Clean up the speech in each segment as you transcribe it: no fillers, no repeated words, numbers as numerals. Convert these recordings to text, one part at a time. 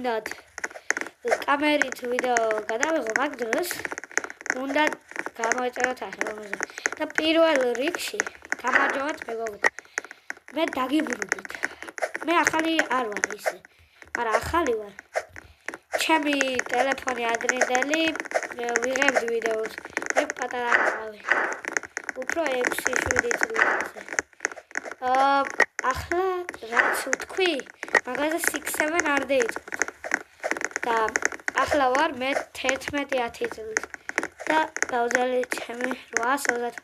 გინდათ კამერით ვიდეო გადავიღო, მაგ დროს უნდა გამოეწეროთ ახლა და პირველ რიგში გამარჯობათ მეგობრებო. მე დაგიბრუნდით. მე ახალი არ ვარ ისე, მაგრამ ახალი ვარ. ჩემი ტელეფონი ადრინდელი ვიღებდი ვიდეოს. მე პატარა ვიყავი. უფრო 6-7 წლისაზე. ახლა რაც ვთქვი, მაგაზე 6-7 არ დაიწყო. და ახლა ვარ მე 11-10 წლის. და გავზელი ჩემი 830.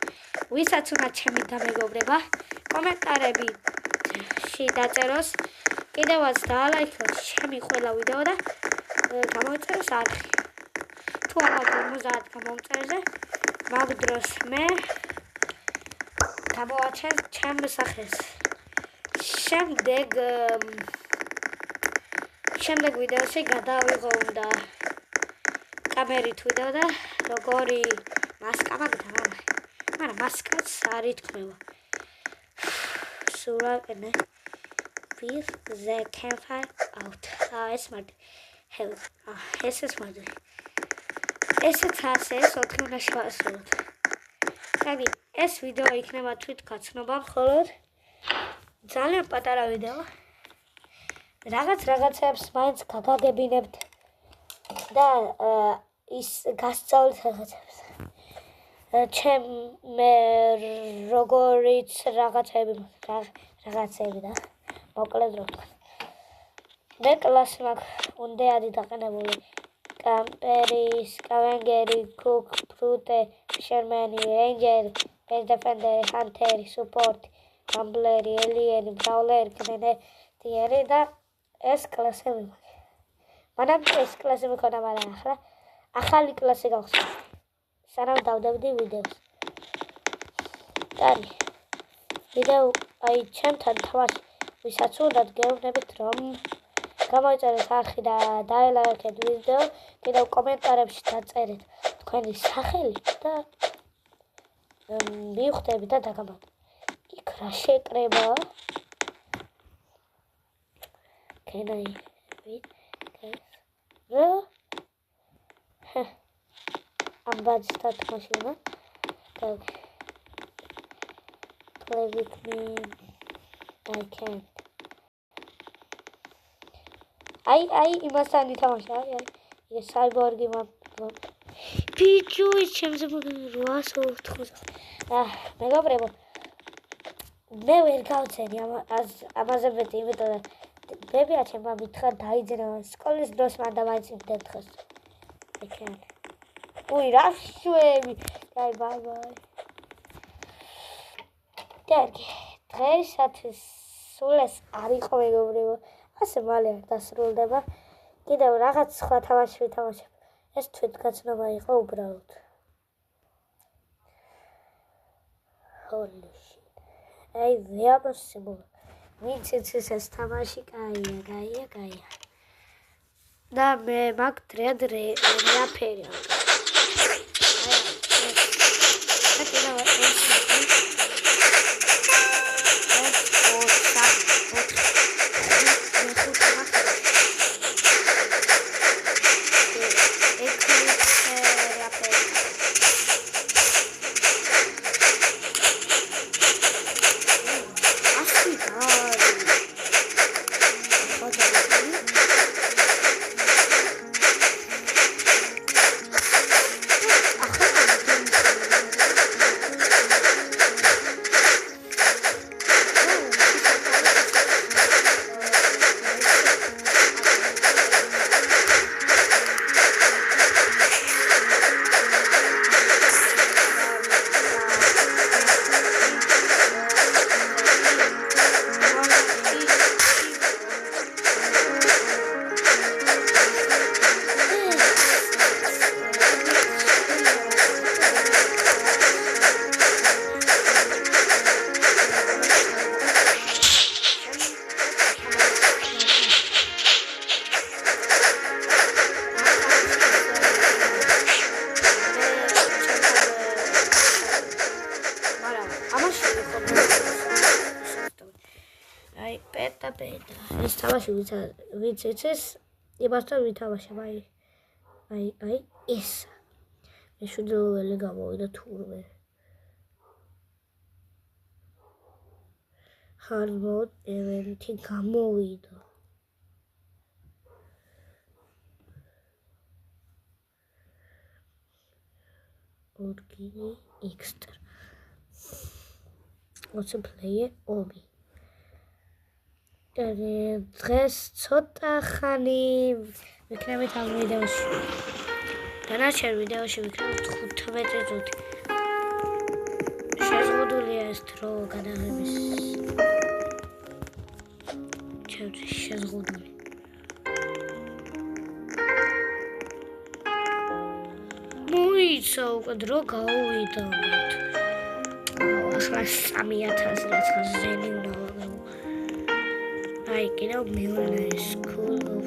ვისაც უნდა ჩემი დამეგობრება, კომენტარებში დაწეროს, კიდევაც დაალაიქოთ ჩემი ყველა ვიდეო და გამოიწეროს არხი. თუ ამათ 50 გამომწერზე, მაგ დროს მე გამოვაჩენ ჩემ სახეს. შემდეგ ვიდეოში გადავიღო უნდა კამერით ვიდეო და როგორი მასკა მაგდა, მაგრამ მასკაც არ ითქმევა. სურაკენე with the campfire out. ეს მაგ ესეც მაგ. ესეც ასე 4 უნდა შევასრულოთ. კარგი, ეს ვიდეო იქნება თვითგაცნობა მხოლოდ. ძალიან პატარა ვიდეო. რაღაცებს მაინც გაგაგებინებთ და ის გასწავლეთ რაღაცებს. მე როგორიც რაღაცები და მოკლედ რო ვთქვა. მე კლასი მაქვს უნდეადი დაყენებული. კამპერი, სკავენგერი, კუკ, ფრუტე, ფიშერმენი, რეინჯერი, ბეს დეფენდერი, ჰანტერი, სუპორტი, გამბლერი, ელიენი, ბრაულერი, გრენედიერი და ეს კლასები მაქვს. მანამ ეს კლასი მქონდა, მაგრამ ახლა ახალი კლასი გავხსნა. სანამ დავდებდი ვიდეოს. კარგი. ვიდეო ჩემთან თამაში ვისაც უნდათ გეუბნებით რომ გამოიწერეთ არხი და დაელაიქეთ ვიდეო, კიდევ კომენტარებში დაწერეთ თქვენი სახელი და მივხვდები და დაგამატებთ. იქ რა შეკრება? ამბაძს თამაში უნდა. Play with me. I can't. აი იმასთან ითამაშა, ეს საიბორგი ბიჭო, ჩემზე 880. მეგობრებო, მე ვერ გავცენი ამაზე მეტი, იმიტომ რომ ბებია ჩემმა მითხრა დაიძინა სკოლის დროს მანდა მაინც მიდერთხოს. I can't. უი, რა შვები. ბაი. კარგი, დღეისათვის სულ ეს არ იყო მეგობრებო. ასე მალე არ დასრულდება. კიდევ რაღაც სხვა თამაში ვითამაშებ. ეს თვითგაცნობა იყო უბრალოდ. Holy shit. აი, ვეაპოსიბლ. ვინც იცის ეს თამაში, კაია. და მე მაგ რეაფერი. ეს თამაში ვიც იცის იმასთან ვითამაშებ, აი, ესა. მეშვიდეოველი გამოვიდა თურმე. Hard mode event გამოვიდა. ორგინი extra. Also player obi. დღეს ცოტა ხანი ვიქნებით ამ ვიდეოში. დანარჩენ ვიდეოში ვიქნებით 15 წუთი. შეზღუდულია ეს დრო გადაღების. შეზღუდული. მოიცა უკვე დრო გაუვიდა. ახლა 3000 რაც ხაზენი უნდა ვაგებო. აი კიდევ მეორე School of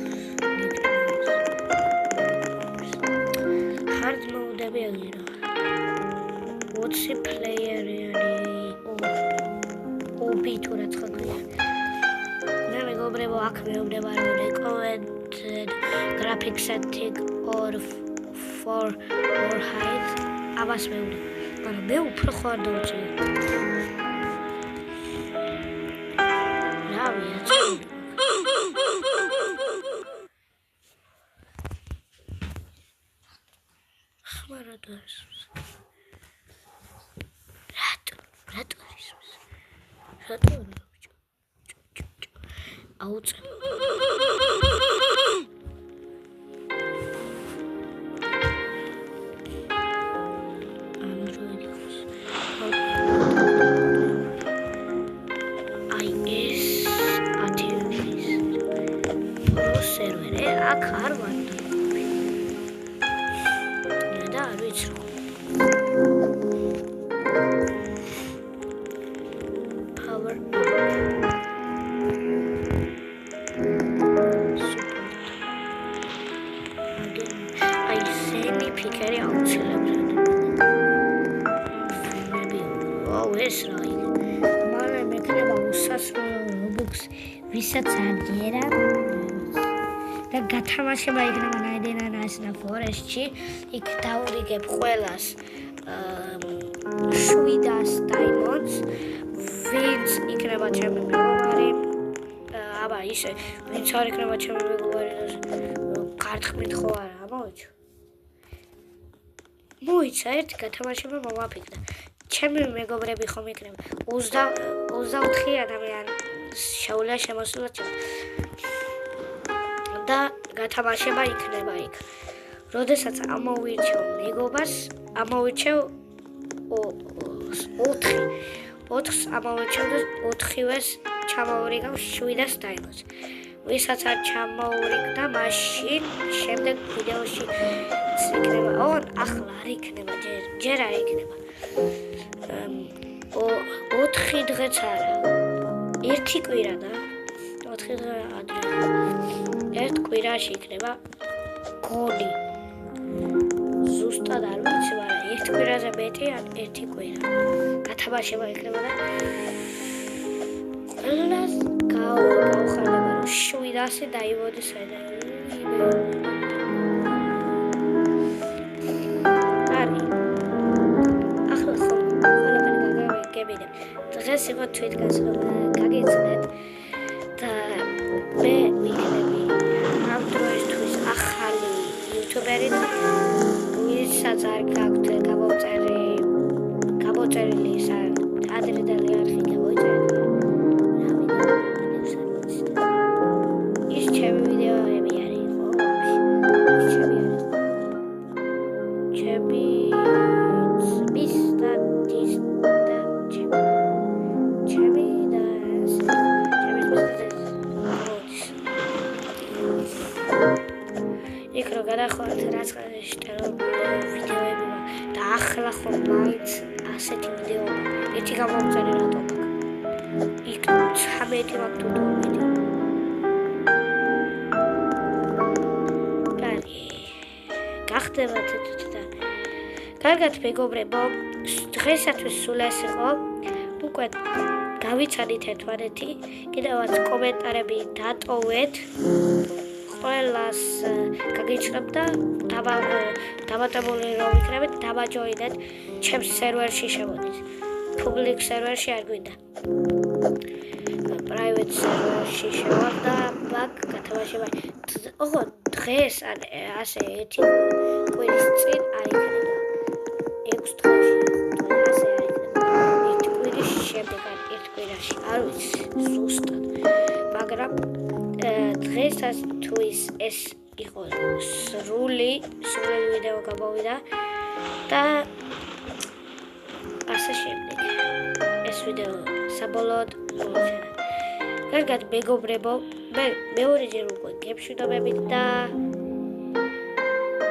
Nicknames. Hard mode-ები აღირა. What's the player-ი? OB თუ რაც ხდება. მე მეგობრებო აქ მეუბნება რომ recommended graphic setting or for or height. აბას მეუბნება. მაგრამ მე უფრო ხარ დავწერ. Rato. Out. ვისაც აღიერა და გათამაშება იქნება ნაიდენა ნაისნა ფორესტში იქ დაურიგებ ყველას 700 diamonds ვინც იქნება ჩემი მეგობარი აბა ისე ვინც არ იქნება ჩემი მეგობარი კარტხმით ხო არა მოიჩო მოიცა ერთი გათამაშება მომაფიქრა ჩემი მეგობრები ხომ იქნება 24 ადამიანი შეუძლია შემოსულა და გათამაშება იქნება იქ. როდესაც ამოვირჩევ მეგობას, ამოვირჩევ 4-ს ამოვირჩევ და 4-ვეს ჩამოვრიგავ 700 diamonds. ვისაც არ ჩამოურიგდა, მაშინ შემდეგ ვიდეოში იქნება. ახლა არ იქნება, ჯერ არ იქნება. 4 დღეც არა. ერთი კვირა და 4 დღე ადრე. ერთ კვირაში იქნება გონი. ზუსტად არ ვიცი, მაგრამ ერთ კვირაზე მეტი ან ერთი კვირა. გათამაშება იქნება და ყველას გავხარდება რომ 700 დაიბოდეს და დღეს იყო თვითგასწრება გაგეცნეთ და მე ვიქნები ამ დროისთვის ახალი იუთუბერი ვისაც არ გაქვთ გამოწერილი ადრედელი არხი გამოიწერეთ ის ჩემი ვიდეოები არის ჩემი გადახვალეთ რაც შეშტერო ვიდეოები და ახლა ხო მაინც ასეთი ვიდეო ერთი გამოვწერე რატომ იქ 13 მაქვს თუ 12 კარი გახდებათ და კარგად მეგობრებო დღეისათვის სულ ეს იყო უკვე გავიცადით ერთმანეთი კიდევაც კომენტარები დატოვეთ ყველას გაგიჩნდებდა დამატებული რომ იქნებით დამაჯოინეთ ჩემს სერვერში შემოდის. Public serverში არ გვინდა. Private serverში შევარ და ბაკ გათამაშება. ოღო დღეს ასე ერთი კვირის წინ არ იქნება. 6 დღეში ასე არ იქნება. ერთი კვირის შემდეგ ერთ კვირაში არ ვიცი ზუსტად. მაგრამ დღესაც თუ ეს იყო სრული ვიდეო გამოვიდა და ასე შემდეგ. ეს ვიდეო საბოლოოდ მოიწერა. კარგად მეგობრებო, მე მეორეჯერ უკვე გემშვიდობებით და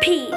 peace.